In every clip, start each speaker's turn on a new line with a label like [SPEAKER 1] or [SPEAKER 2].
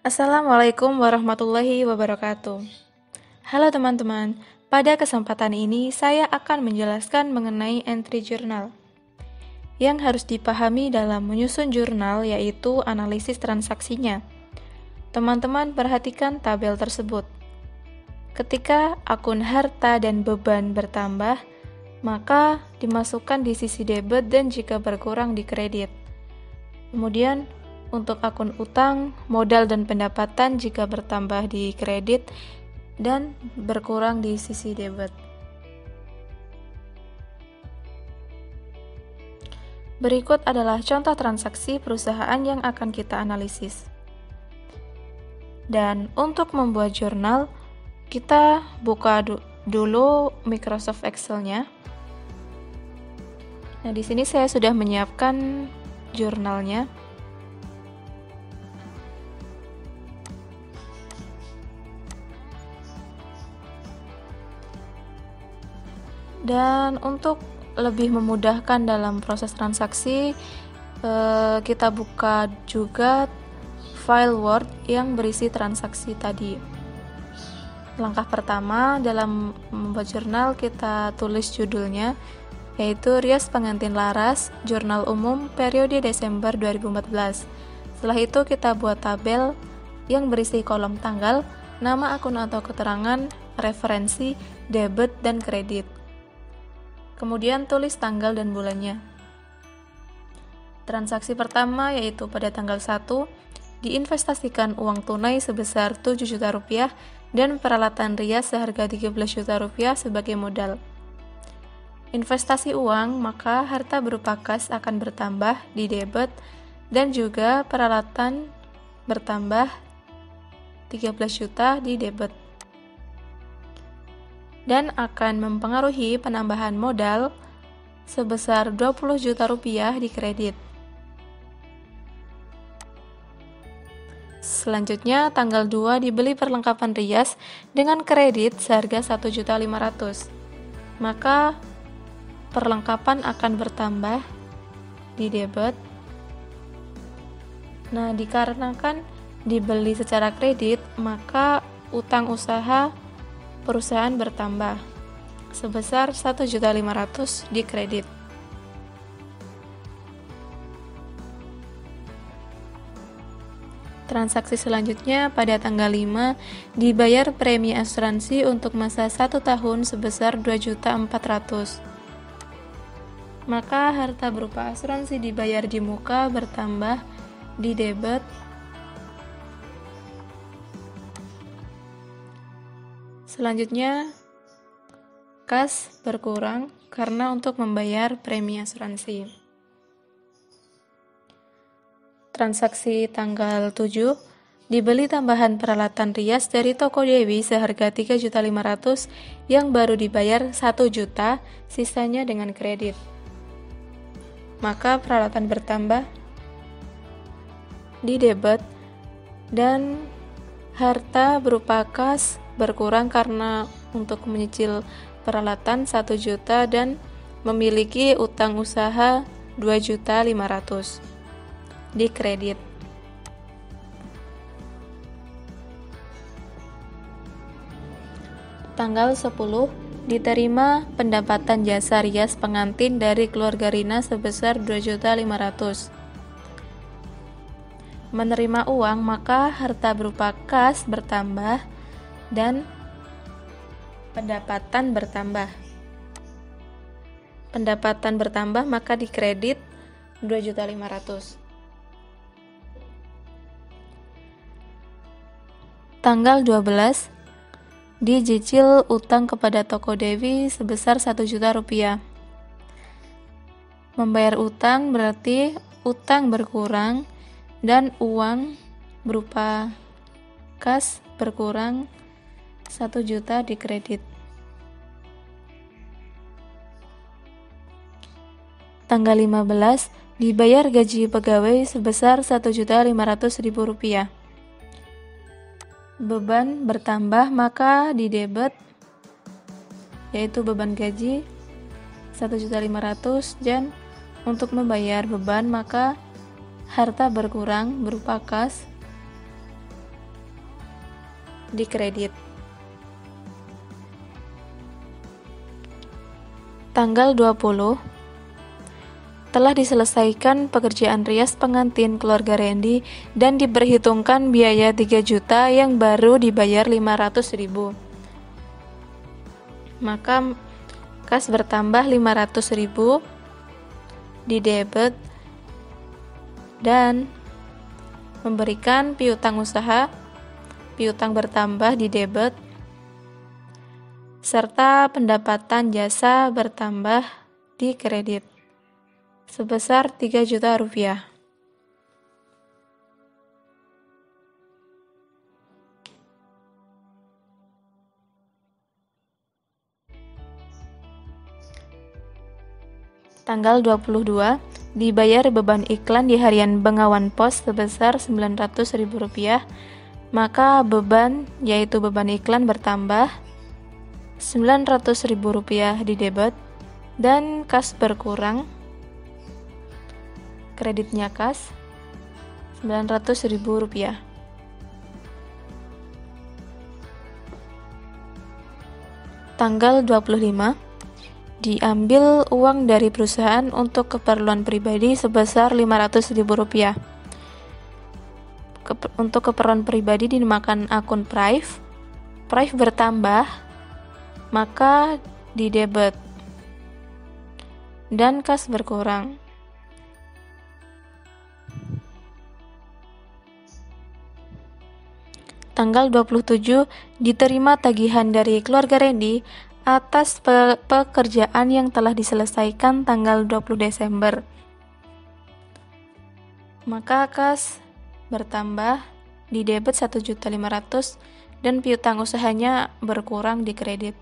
[SPEAKER 1] Assalamualaikum warahmatullahi wabarakatuh. Halo teman-teman, pada kesempatan ini saya akan menjelaskan mengenai entry journal. Yang harus dipahami dalam menyusun jurnal yaitu analisis transaksinya. Teman-teman perhatikan tabel tersebut. Ketika akun harta dan beban bertambah, maka dimasukkan di sisi debit dan jika berkurang di kredit. Kemudian untuk akun utang, modal dan pendapatan jika bertambah di kredit dan berkurang di sisi debit. Berikut adalah contoh transaksi perusahaan yang akan kita analisis. Dan untuk membuat jurnal, kita buka dulu Microsoft Excel-nya. Nah, di sini saya sudah menyiapkan jurnalnya. Dan untuk lebih memudahkan dalam proses transaksi, kita buka juga file Word yang berisi transaksi tadi. Langkah pertama dalam membuat jurnal, kita tulis judulnya, yaitu Rias Pengantin Laras, Jurnal Umum periode Desember 2014. Setelah itu kita buat tabel yang berisi kolom tanggal, nama akun atau keterangan, referensi, debit, dan kredit. Kemudian tulis tanggal dan bulannya. Transaksi pertama yaitu pada tanggal 1, diinvestasikan uang tunai sebesar 7 juta rupiah dan peralatan rias seharga 13 juta rupiah sebagai modal. Investasi uang, maka harta berupa kas akan bertambah di debit dan juga peralatan bertambah 13 juta di debit. Dan akan mempengaruhi penambahan modal sebesar 20 juta rupiah di kredit. Selanjutnya, tanggal 2 dibeli perlengkapan rias dengan kredit seharga 1.500.000. Maka perlengkapan akan bertambah di debit. Nah, dikarenakan dibeli secara kredit, maka utang usaha perusahaan bertambah sebesar 1.500.000 di kredit. Transaksi selanjutnya pada tanggal 5 dibayar premi asuransi untuk masa 1 tahun sebesar 2.400.000. Maka harta berupa asuransi dibayar di muka bertambah di debit. Selanjutnya, kas berkurang karena untuk membayar premi asuransi. Transaksi tanggal 7, dibeli tambahan peralatan rias dari toko Dewi seharga 3.500.000 yang baru dibayar 1 juta, sisanya dengan kredit. Maka peralatan bertambah di debit dan harta berupa kas berkurang karena untuk menyicil peralatan 1 juta dan memiliki utang usaha 2.500.000 di kredit. Tanggal 10 diterima pendapatan jasa rias pengantin dari keluarga Rina sebesar 2.500.000. Menerima uang, maka harta berupa kas bertambah dan pendapatan bertambah. Pendapatan bertambah maka di kredit 2.500.000. Tanggal 12 dicicil utang kepada toko Dewi sebesar 1 juta rupiah. Membayar utang berarti utang berkurang dan uang berupa kas berkurang 1 juta di kredit. Tanggal 15 dibayar gaji pegawai sebesar 1.500.000 rupiah. Beban bertambah maka di debit, yaitu beban gaji 1.500.000 dan untuk membayar beban maka harta berkurang berupa kas di kredit. Tanggal 20, telah diselesaikan pekerjaan rias pengantin keluarga Randy dan diperhitungkan biaya 3 juta yang baru dibayar 500.000. Maka kas bertambah 500.000 di debit dan memberikan piutang usaha, piutang bertambah di debit, serta pendapatan jasa bertambah di kredit sebesar 3 juta rupiah. Tanggal 22, dibayar beban iklan di harian Bengawan Pos sebesar 900.000 rupiah, maka beban, yaitu beban iklan bertambah 900.000 rupiah di debit dan kas berkurang, kreditnya kas 900.000 rupiah. Tanggal 25, diambil uang dari perusahaan untuk keperluan pribadi sebesar 500.000 rupiah. Untuk keperluan pribadi dinamakan akun Prive bertambah, maka di debit dan kas berkurang. Tanggal 27, diterima tagihan dari keluarga Randy atas pekerjaan yang telah diselesaikan tanggal 20 Desember. Maka kas bertambah, di debit 1.500.000 dan piutang usahanya berkurang di kredit.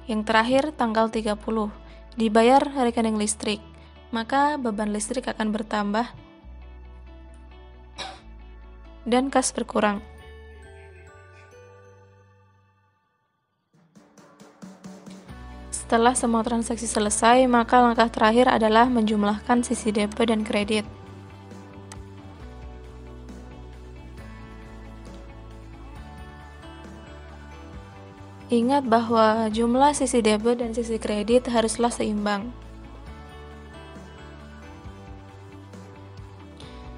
[SPEAKER 1] Yang terakhir tanggal 30, dibayar rekening listrik, maka beban listrik akan bertambah dan kas berkurang. Setelah semua transaksi selesai, maka langkah terakhir adalah menjumlahkan sisi debit dan kredit. Ingat bahwa jumlah sisi debit dan sisi kredit haruslah seimbang.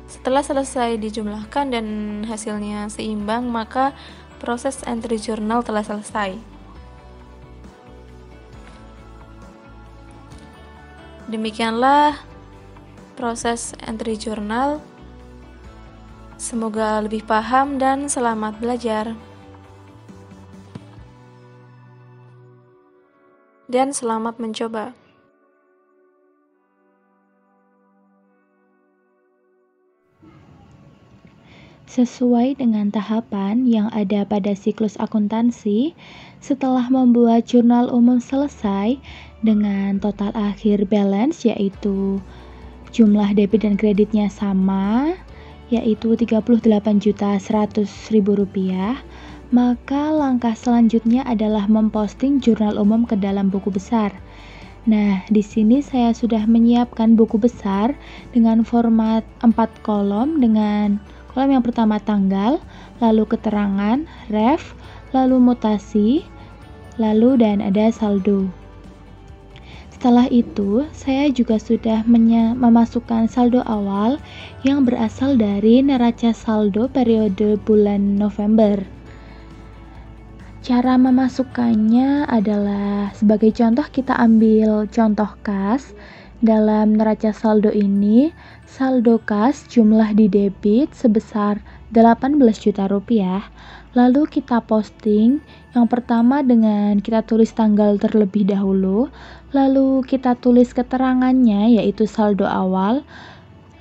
[SPEAKER 1] Setelah selesai dijumlahkan dan hasilnya seimbang, maka proses entry journal telah selesai. Demikianlah proses entry journal. Semoga lebih paham dan selamat belajar. Dan selamat mencoba.
[SPEAKER 2] Sesuai dengan tahapan yang ada pada siklus akuntansi, setelah membuat jurnal umum selesai dengan total akhir balance yaitu jumlah debit dan kreditnya sama, yaitu Rp38.100.000, maka langkah selanjutnya adalah memposting jurnal umum ke dalam buku besar. Nah, di sini saya sudah menyiapkan buku besar dengan format 4 kolom dengan kolom yang pertama tanggal, lalu keterangan, ref, lalu mutasi, lalu dan ada saldo. Setelah itu, saya juga sudah memasukkan saldo awal yang berasal dari neraca saldo periode bulan November. Cara memasukkannya adalah sebagai contoh kita ambil contoh kas. Dalam neraca saldo ini, saldo kas jumlah di debit sebesar 18 juta rupiah. Lalu kita posting yang pertama dengan kita tulis tanggal terlebih dahulu, lalu kita tulis keterangannya yaitu saldo awal,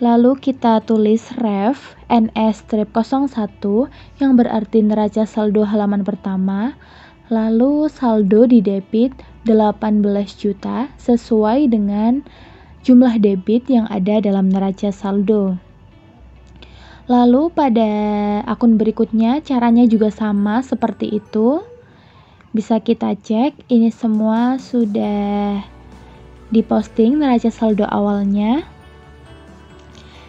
[SPEAKER 2] lalu kita tulis ref NS-01 yang berarti neraca saldo halaman pertama, lalu saldo di debit 18 juta sesuai dengan jumlah debit yang ada dalam neraca saldo. Lalu pada akun berikutnya caranya juga sama seperti itu. Bisa kita cek, ini semua sudah diposting neraca saldo awalnya.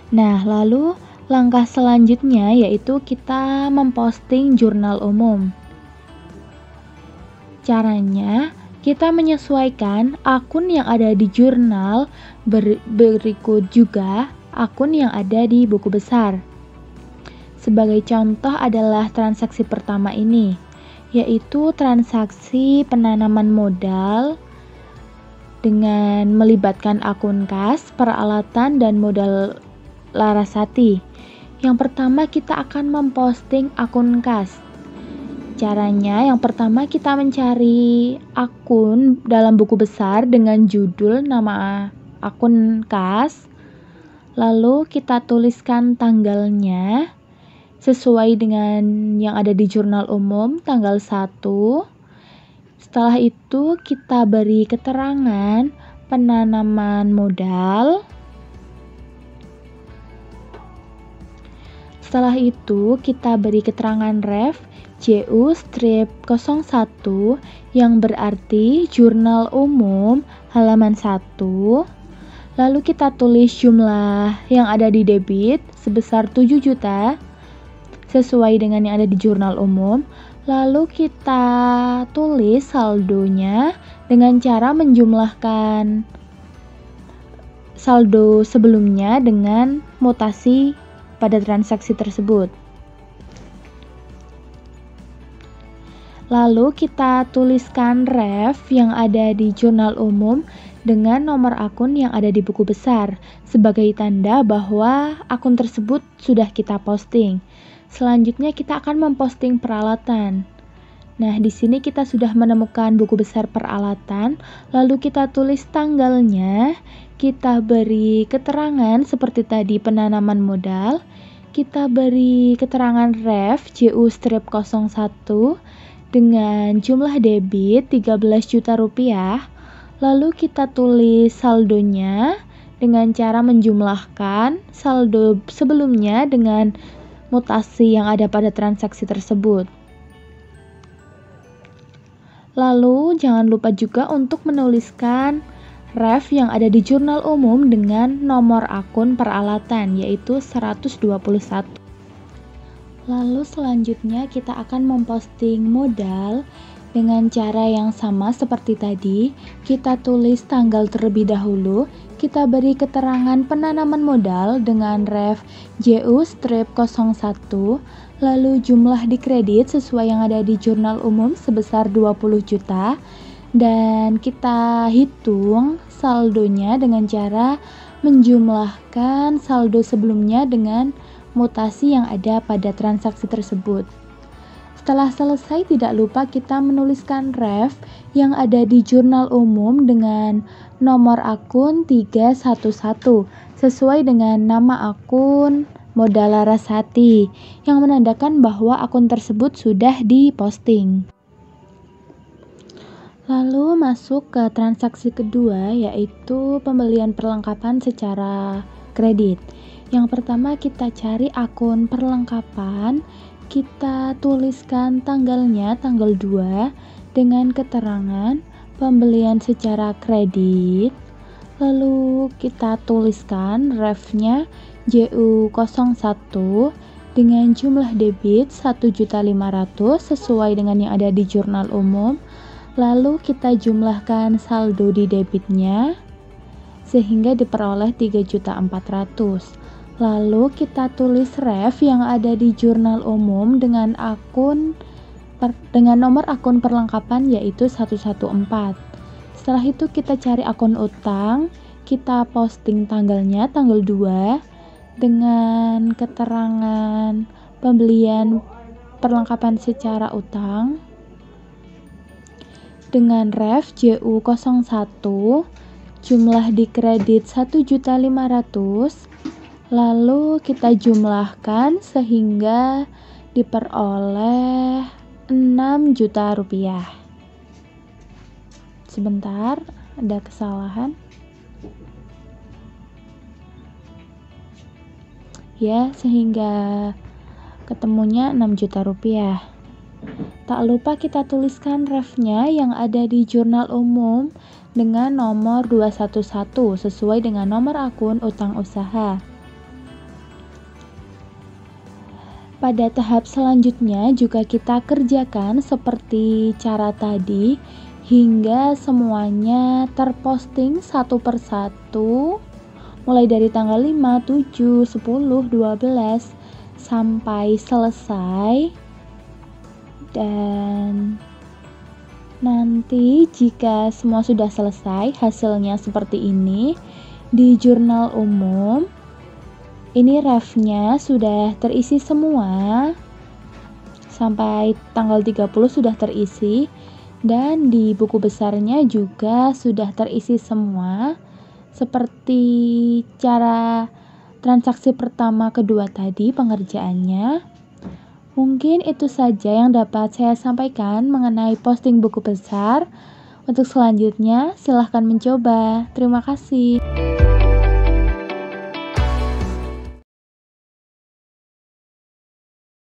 [SPEAKER 2] Nah, lalu Langkah selanjutnya yaitu kita memposting jurnal umum. Caranya, kita menyesuaikan akun yang ada di jurnal berikut juga akun yang ada di buku besar. Sebagai contoh adalah transaksi pertama ini, yaitu transaksi penanaman modal dengan melibatkan akun kas, peralatan, dan modal Larasati. Yang pertama kita akan memposting akun kas. Caranya yang pertama kita mencari akun dalam buku besar dengan judul nama akun kas. Lalu kita tuliskan tanggalnya sesuai dengan yang ada di jurnal umum, tanggal 1. Setelah itu kita beri keterangan penanaman modal. Setelah itu kita beri keterangan ref JU-01 yang berarti jurnal umum halaman 1. Lalu kita tulis jumlah yang ada di debit sebesar 7 juta sesuai dengan yang ada di jurnal umum. Lalu kita tulis saldonya dengan cara menjumlahkan saldo sebelumnya dengan mutasi pada transaksi tersebut. Lalu kita tuliskan ref yang ada di jurnal umum dengan nomor akun yang ada di buku besar sebagai tanda bahwa akun tersebut sudah kita posting. Selanjutnya kita akan memposting peralatan. Nah, di sini kita sudah menemukan buku besar peralatan, lalu kita tulis tanggalnya, kita beri keterangan seperti tadi penanaman modal, kita beri keterangan ref JU-01 dengan jumlah debit 13 juta rupiah, lalu kita tulis saldonya dengan cara menjumlahkan saldo sebelumnya dengan mutasi yang ada pada transaksi tersebut. Lalu jangan lupa juga untuk menuliskan ref yang ada di jurnal umum dengan nomor akun peralatan yaitu 121. Lalu selanjutnya kita akan memposting modal dengan cara yang sama seperti tadi. Kita tulis tanggal terlebih dahulu, kita beri keterangan penanaman modal dengan ref JU-01, lalu jumlah dikredit sesuai yang ada di jurnal umum sebesar 20 juta, dan kita hitung saldonya dengan cara menjumlahkan saldo sebelumnya dengan mutasi yang ada pada transaksi tersebut. Setelah selesai, tidak lupa kita menuliskan ref yang ada di jurnal umum dengan nomor akun 311 sesuai dengan nama akun modal Larasati yang menandakan bahwa akun tersebut sudah diposting. Lalu masuk ke transaksi kedua, yaitu pembelian perlengkapan secara kredit. Yang pertama kita cari akun perlengkapan, kita tuliskan tanggalnya tanggal 2 dengan keterangan pembelian secara kredit. Lalu kita tuliskan refnya JU-01 dengan jumlah debit 1.500.000 sesuai dengan yang ada di jurnal umum. Lalu kita jumlahkan saldo di debitnya sehingga diperoleh 3.400.000. Lalu kita tulis ref yang ada di jurnal umum dengan nomor akun perlengkapan yaitu 114. Setelah itu kita cari akun utang, kita posting tanggalnya tanggal 2 dengan keterangan pembelian perlengkapan secara utang dengan ref JU-01, jumlah dikredit 1.500.000. Lalu kita jumlahkan sehingga diperoleh 6 juta rupiah. Sebentar, ada kesalahan. Ya, sehingga ketemunya 6 juta rupiah. Tak lupa kita tuliskan refnya yang ada di jurnal umum dengan nomor 211 sesuai dengan nomor akun utang usaha. pada tahap selanjutnya juga kita kerjakan seperti cara tadi hingga semuanya terposting satu persatu mulai dari tanggal 5, 7, 10, 12 sampai selesai. Dan nanti jika semua sudah selesai, hasilnya seperti ini di jurnal umum. Ini ref-nya sudah terisi semua, sampai tanggal 30 sudah terisi, dan di buku besarnya juga sudah terisi semua, seperti cara transaksi pertama kedua tadi pengerjaannya. Mungkin itu saja yang dapat saya sampaikan mengenai posting buku besar. Untuk selanjutnya, silahkan mencoba. Terima kasih.